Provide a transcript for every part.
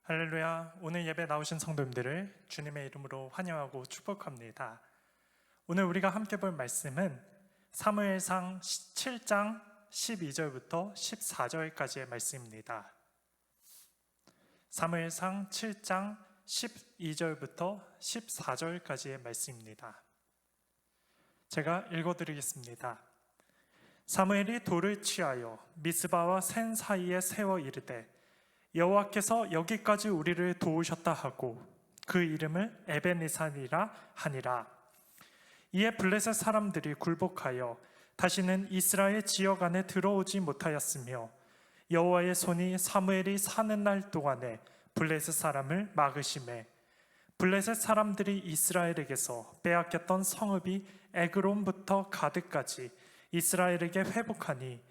할렐루야. 오늘 예배 나오신 성도님들을 주님의 이름으로 환영하고 축복합니다. 오늘 우리가 함께 볼 말씀은 사무엘상 7장 12절부터 14절까지의 말씀입니다. 사무엘상 7장 12절부터 14절까지의 말씀입니다. 제가 읽어드리겠습니다. 사무엘이 돌을 취하여 미스바와 센 사이에 세워 이르되 여호와께서 여기까지 우리를 도우셨다 하고 그 이름을 에벤니산이라 하니라. 이에 블레셋 사람들이 굴복하여 다시는 이스라엘 지역 안에 들어오지 못하였으며 여호와의 손이 사무엘이 사는 날 동안에 블레셋 사람을 막으심에 블레셋 사람들이 이스라엘에게서 빼앗겼던 성읍이 에그론부터 가드까지 이스라엘에게 회복하니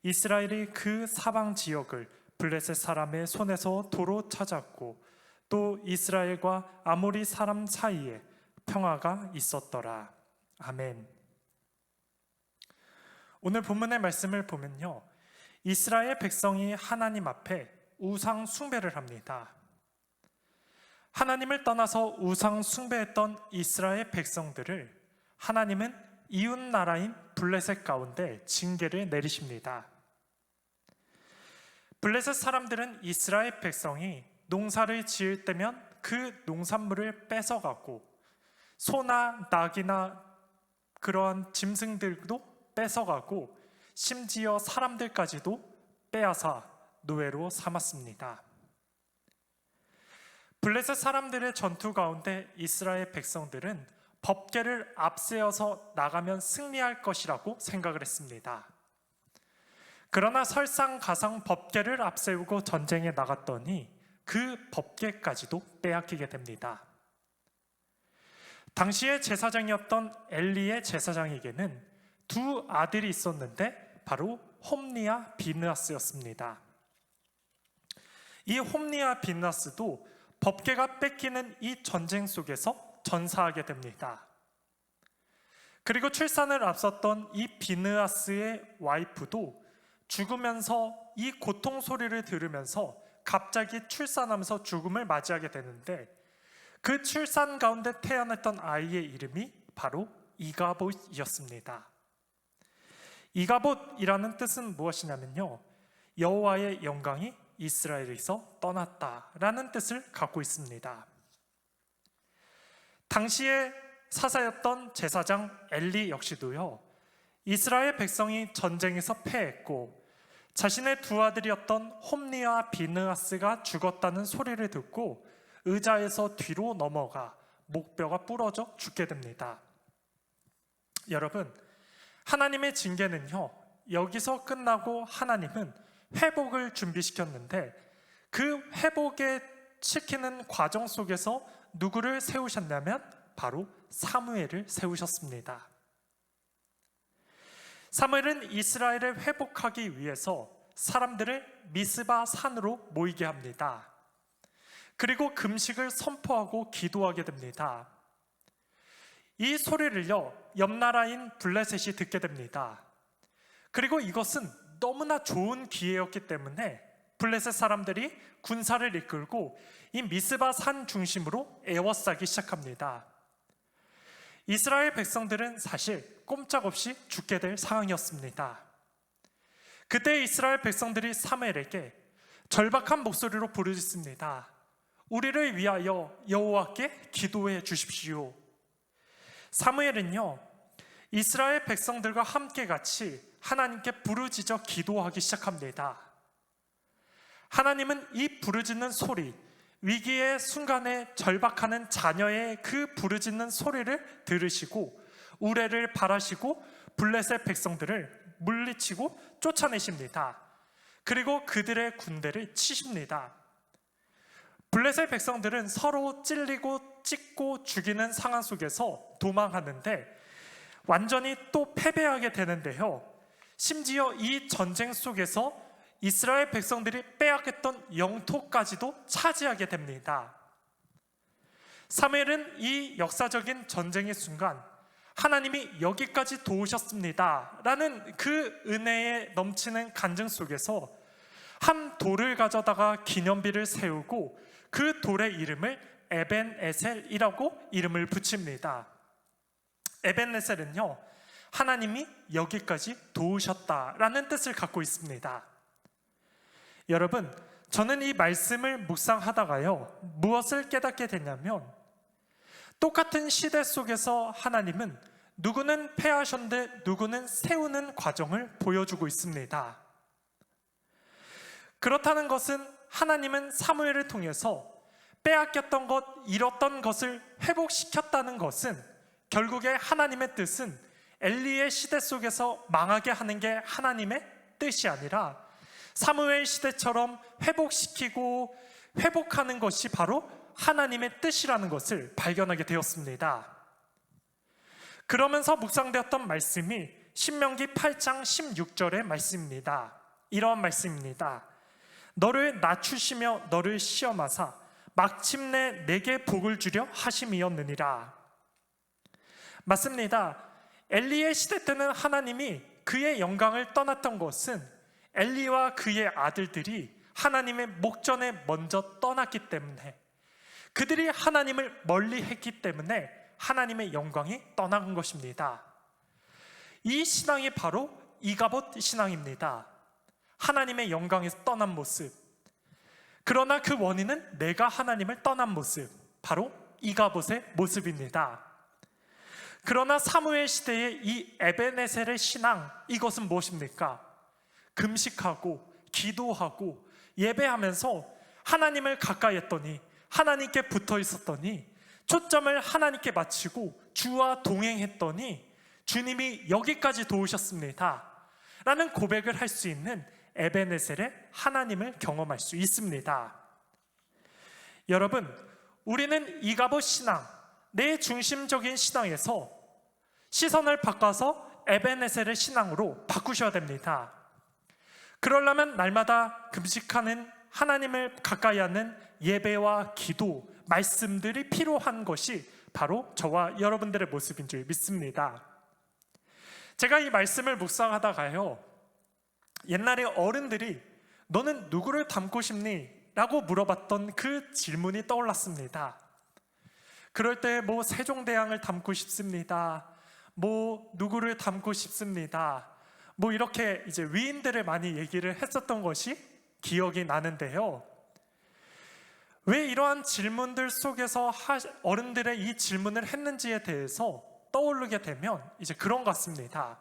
이스라엘이 그 사방 지역을 블레셋 사람의 손에서 도로 찾았고 또 이스라엘과 아모리 사람 사이에 평화가 있었더라. 아멘. 오늘 본문의 말씀을 보면요, 이스라엘 백성이 하나님 앞에 우상 숭배를 합니다. 하나님을 떠나서 우상 숭배했던 이스라엘 백성들을 하나님은 이웃 나라인 블레셋 가운데 징계를 내리십니다. 블레셋 사람들은 이스라엘 백성이 농사를 지을 때면 그 농산물을 뺏어가고 소나 낙이나 그러한 짐승들도 뺏어가고 심지어 사람들까지도 빼앗아 노예로 삼았습니다. 블레셋 사람들의 전투 가운데 이스라엘 백성들은 법궤를 앞세워서 나가면 승리할 것이라고 생각을 했습니다. 그러나 설상가상 법궤를 앞세우고 전쟁에 나갔더니 그 법궤까지도 빼앗기게 됩니다. 당시의 제사장이었던 엘리의 제사장에게는 두 아들이 있었는데 바로 홈니와 비느하스였습니다. 이 홈니와 비느하스도 법궤가 뺏기는 이 전쟁 속에서 전사하게 됩니다. 그리고 출산을 앞섰던 이 비느하스의 와이프도 죽으면서 이 고통 소리를 들으면서 갑자기 출산하면서 죽음을 맞이하게 되는데 그 출산 가운데 태어났던 아이의 이름이 바로 이가봇이었습니다. 이가봇이라는 뜻은 무엇이냐면요, 여호와의 영광이 이스라엘에서 떠났다라는 뜻을 갖고 있습니다. 당시의 사사였던 제사장 엘리 역시도요, 이스라엘 백성이 전쟁에서 패했고 자신의 두 아들이었던 홈니와 비느하스가 죽었다는 소리를 듣고 의자에서 뒤로 넘어가 목뼈가 부러져 죽게 됩니다. 여러분, 하나님의 징계는요, 여기서 끝나고 하나님은 회복을 준비시켰는데 그 회복에 시키는 과정 속에서 누구를 세우셨냐면 바로 사무엘을 세우셨습니다. 사무엘은 이스라엘을 회복하기 위해서 사람들을 미스바 산으로 모이게 합니다. 그리고 금식을 선포하고 기도하게 됩니다. 이 소리를요, 옆나라인 블레셋이 듣게 됩니다. 그리고 이것은 너무나 좋은 기회였기 때문에 블레셋 사람들이 군사를 이끌고 이 미스바 산 중심으로 에워싸기 시작합니다. 이스라엘 백성들은 사실 꼼짝없이 죽게 될 상황이었습니다. 그때 이스라엘 백성들이 사무엘에게 절박한 목소리로 부르짖습니다. 우리를 위하여 여호와께 기도해 주십시오. 사무엘은요, 이스라엘 백성들과 함께 같이 하나님께 부르짖어 기도하기 시작합니다. 하나님은 이 부르짖는 소리, 위기의 순간에 절박하는 자녀의 그 부르짖는 소리를 들으시고 우레를 발하시고 블레셋 백성들을 물리치고 쫓아내십니다. 그리고 그들의 군대를 치십니다. 블레셋 백성들은 서로 찔리고 찢고 죽이는 상황 속에서 도망하는데 완전히 또 패배하게 되는데요, 심지어 이 전쟁 속에서 이스라엘 백성들이 빼앗겼던 영토까지도 차지하게 됩니다. 사무엘은 이 역사적인 전쟁의 순간 하나님이 여기까지 도우셨습니다 라는 그 은혜에 넘치는 간증 속에서 한 돌을 가져다가 기념비를 세우고 그 돌의 이름을 에벤에셀이라고 이름을 붙입니다. 에벤에셀은요, 하나님이 여기까지 도우셨다라는 뜻을 갖고 있습니다. 여러분, 저는 이 말씀을 묵상하다가요, 무엇을 깨닫게 됐냐면, 똑같은 시대 속에서 하나님은 누구는 패하셨는데 누구는 세우는 과정을 보여주고 있습니다. 그렇다는 것은 하나님은 사무엘을 통해서 빼앗겼던 것, 잃었던 것을 회복시켰다는 것은 결국에 하나님의 뜻은 엘리의 시대 속에서 망하게 하는 게 하나님의 뜻이 아니라 사무엘 시대처럼 회복시키고 회복하는 것이 바로 하나님의 뜻이라는 것을 발견하게 되었습니다. 그러면서 묵상되었던 말씀이 신명기 8장 16절의 말씀입니다. 이러한 말씀입니다. 너를 낮추시며 너를 시험하사 마침내 내게 복을 주려 하심이었느니라. 맞습니다. 엘리의 시대 때는 하나님이 그의 영광을 떠났던 것은 엘리와 그의 아들들이 하나님의 목전에 먼저 떠났기 때문에, 그들이 하나님을 멀리 했기 때문에 하나님의 영광이 떠난 것입니다. 이 신앙이 바로 이가봇 신앙입니다. 하나님의 영광에서 떠난 모습. 그러나 그 원인은 내가 하나님을 떠난 모습, 바로 이가봇의 모습입니다. 그러나 사무엘 시대의 이 에벤에셀의 신앙, 이것은 무엇입니까? 금식하고 기도하고 예배하면서 하나님을 가까이 했더니, 하나님께 붙어 있었더니, 초점을 하나님께 맞추고 주와 동행했더니 주님이 여기까지 도우셨습니다 라는 고백을 할 수 있는 에벤에셀의 하나님을 경험할 수 있습니다. 여러분, 우리는 이가봇 신앙, 내 중심적인 신앙에서 시선을 바꿔서 에벤에셀의 신앙으로 바꾸셔야 됩니다. 그러려면 날마다 금식하는, 하나님을 가까이 하는 예배와 기도, 말씀들이 필요한 것이 바로 저와 여러분들의 모습인 줄 믿습니다. 제가 이 말씀을 묵상하다가요, 옛날에 어른들이 너는 누구를 닮고 싶니? 라고 물어봤던 그 질문이 떠올랐습니다. 그럴 때 뭐 세종대왕을 닮고 싶습니다, 뭐 누구를 닮고 싶습니다, 뭐 이렇게 이제 위인들을 많이 얘기를 했었던 것이 기억이 나는데요, 왜 이러한 질문들 속에서 어른들의 이 질문을 했는지에 대해서 떠오르게 되면 이제 그런 것 같습니다.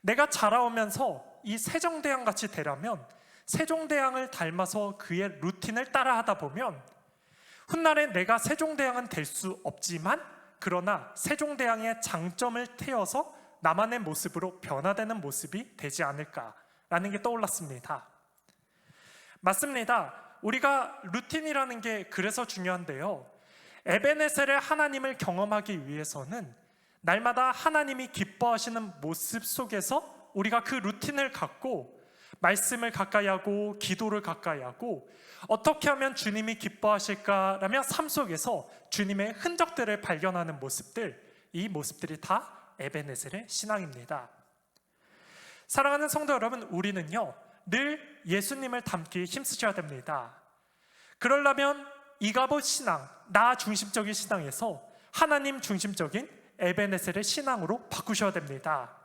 내가 자라오면서 이 세종대왕 같이 되려면 세종대왕을 닮아서 그의 루틴을 따라 하다 보면 훗날에 내가 세종대왕은 될 수 없지만, 그러나 세종대왕의 장점을 태워서 나만의 모습으로 변화되는 모습이 되지 않을까라는 게 떠올랐습니다. 맞습니다. 우리가 루틴이라는 게 그래서 중요한데요, 에벤에셀의 하나님을 경험하기 위해서는 날마다 하나님이 기뻐하시는 모습 속에서 우리가 그 루틴을 갖고 말씀을 가까이 하고 기도를 가까이 하고 어떻게 하면 주님이 기뻐하실까라며 삶 속에서 주님의 흔적들을 발견하는 모습들, 이 모습들이 다 에벤에셀의 신앙입니다. 사랑하는 성도 여러분, 우리는요 늘 예수님을 닮기 힘쓰셔야 됩니다. 그러려면 이가봇 신앙, 나 중심적인 신앙에서 하나님 중심적인 에벤에셀의 신앙으로 바꾸셔야 됩니다.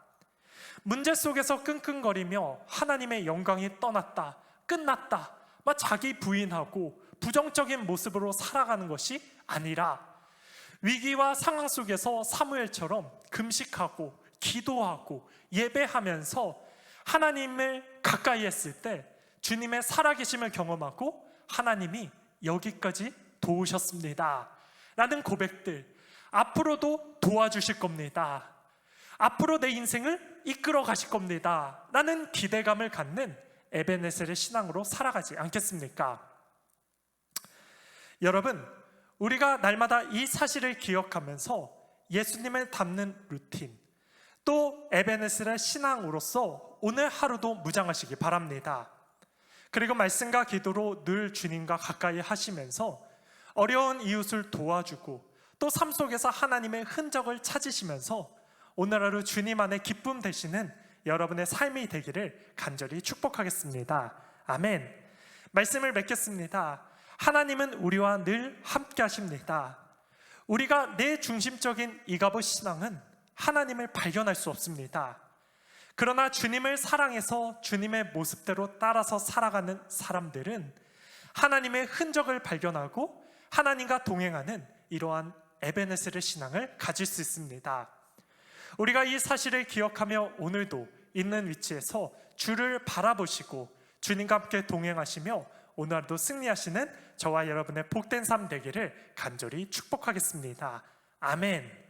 문제 속에서 끙끙거리며 하나님의 영광이 떠났다, 끝났다, 막 자기 부인하고 부정적인 모습으로 살아가는 것이 아니라 위기와 상황 속에서 사무엘처럼 금식하고 기도하고 예배하면서 하나님을 가까이 했을 때 주님의 살아계심을 경험하고 하나님이 여기까지 도우셨습니다 라는 고백들, 앞으로도 도와주실 겁니다, 앞으로 내 인생을 이끌어 가실 겁니다 라는 기대감을 갖는 에벤에셀의 신앙으로 살아가지 않겠습니까? 여러분, 우리가 날마다 이 사실을 기억하면서 예수님을 닮는 루틴, 또 에벤에셀의 신앙으로서 오늘 하루도 무장하시기 바랍니다. 그리고 말씀과 기도로 늘 주님과 가까이 하시면서 어려운 이웃을 도와주고 또 삶 속에서 하나님의 흔적을 찾으시면서 오늘 하루 주님 안에 기쁨 되시는 여러분의 삶이 되기를 간절히 축복하겠습니다. 아멘. 말씀을 맺겠습니다. 하나님은 우리와 늘 함께 하십니다. 우리가 내 중심적인 이가봇 신앙은 하나님을 발견할 수 없습니다. 그러나 주님을 사랑해서 주님의 모습대로 따라서 살아가는 사람들은 하나님의 흔적을 발견하고 하나님과 동행하는 이러한 에베네셀의 신앙을 가질 수 있습니다. 우리가 이 사실을 기억하며 오늘도 있는 위치에서 주를 바라보시고 주님과 함께 동행하시며 오늘 하루도 승리하시는 저와 여러분의 복된 삶 되기를 간절히 축복하겠습니다. 아멘.